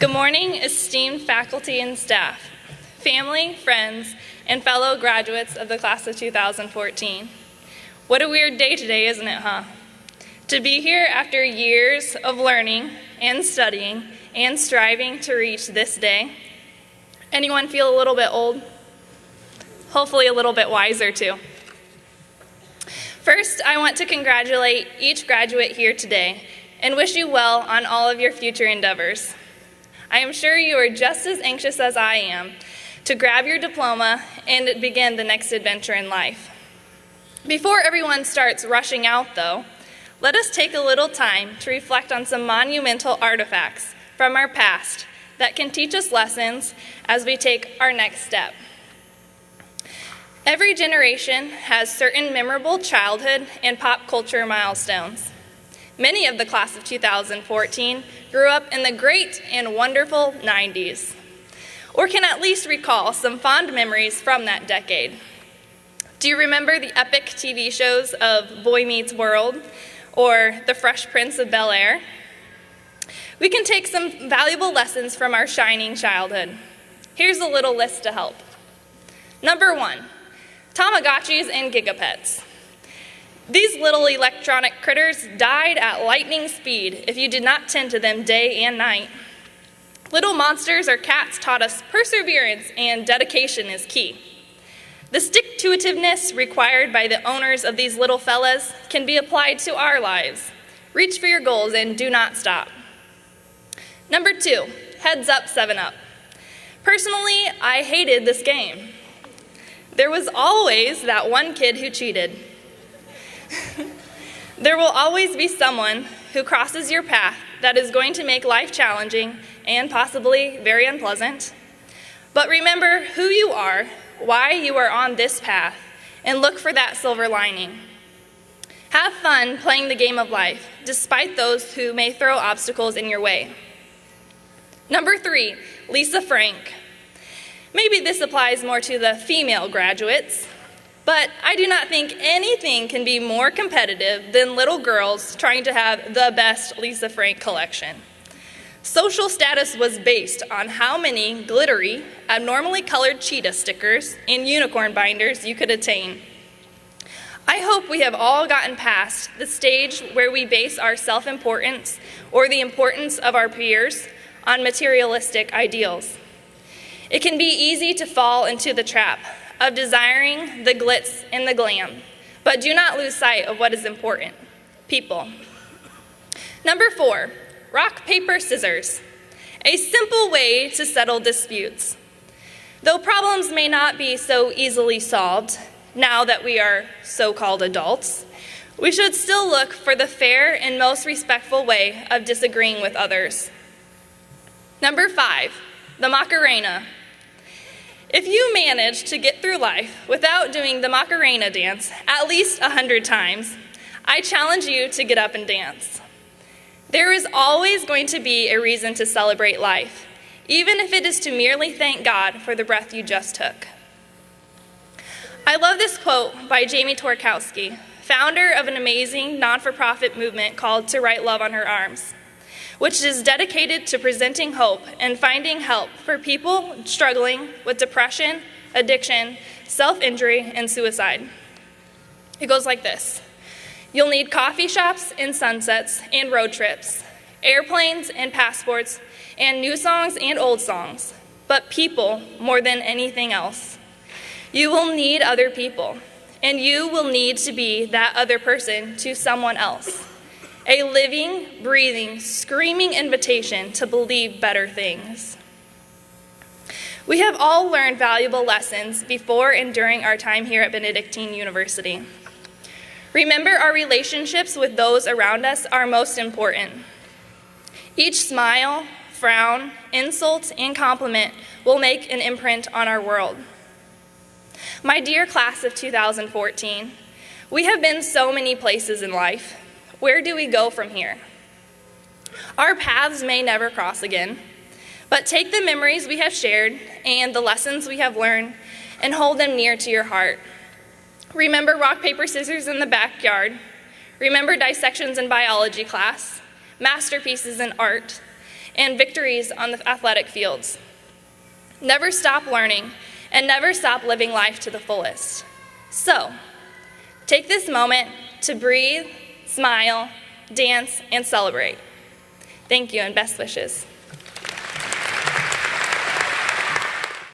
Good morning, esteemed faculty and staff, family, friends, and fellow graduates of the class of 2014. What a weird day today, isn't it, huh? To be here after years of learning and studying and striving to reach this day. Anyone feel a little bit old? Hopefully a little bit wiser too. First, I want to congratulate each graduate here today and wish you well on all of your future endeavors. I am sure you are just as anxious as I am to grab your diploma and begin the next adventure in life. Before everyone starts rushing out, though, let us take a little time to reflect on some monumental artifacts from our past that can teach us lessons as we take our next step. Every generation has certain memorable childhood and pop culture milestones. Many of the class of 2014 grew up in the great and wonderful 90s, or can at least recall some fond memories from that decade. Do you remember the epic TV shows of Boy Meets World or The Fresh Prince of Bel-Air? We can take some valuable lessons from our shining childhood. Here's a little list to help. Number 1, Tamagotchis and Gigapets. These little electronic critters died at lightning speed if you did not tend to them day and night. Little monsters or cats taught us perseverance and dedication is key. The stick-to-itiveness required by the owners of these little fellas can be applied to our lives. Reach for your goals and do not stop. Number 2, Heads Up, 7-Up. Personally, I hated this game. There was always that one kid who cheated. There will always be someone who crosses your path that is going to make life challenging and possibly very unpleasant. But remember who you are, why you are on this path, and look for that silver lining. Have fun playing the game of life, despite those who may throw obstacles in your way. Number 3, Lisa Frank. Maybe this applies more to the female graduates, but I do not think anything can be more competitive than little girls trying to have the best Lisa Frank collection. Social status was based on how many glittery, abnormally colored cheetah stickers and unicorn binders you could attain. I hope we have all gotten past the stage where we base our self-importance or the importance of our peers on materialistic ideals. It can be easy to fall into the trap of desiring the glitz and the glam, but do not lose sight of what is important: people. Number 4, rock, paper, scissors. A simple way to settle disputes. Though problems may not be so easily solved now that we are so-called adults, we should still look for the fair and most respectful way of disagreeing with others. Number 5, the Macarena. If you manage to get through life without doing the Macarena dance at least 100 times, I challenge you to get up and dance. There is always going to be a reason to celebrate life, even if it is to merely thank God for the breath you just took. I love this quote by Jamie Torkowski, founder of an amazing non-for-profit movement called To Write Love on Her Arms, which is dedicated to presenting hope and finding help for people struggling with depression, addiction, self-injury, and suicide. It goes like this: you'll need coffee shops and sunsets and road trips, airplanes and passports, and new songs and old songs, but people more than anything else. You will need other people, and you will need to be that other person to someone else. A living, breathing, screaming invitation to believe better things. We have all learned valuable lessons before and during our time here at Benedictine University. Remember, our relationships with those around us are most important. Each smile, frown, insult, and compliment will make an imprint on our world. My dear class of 2014, we have been so many places in life. Where do we go from here? Our paths may never cross again, but take the memories we have shared and the lessons we have learned and hold them near to your heart. Remember rock, paper, scissors in the backyard. Remember dissections in biology class, masterpieces in art, and victories on the athletic fields. Never stop learning, and never stop living life to the fullest. So, take this moment to breathe, smile, dance, and celebrate. Thank you, and best wishes.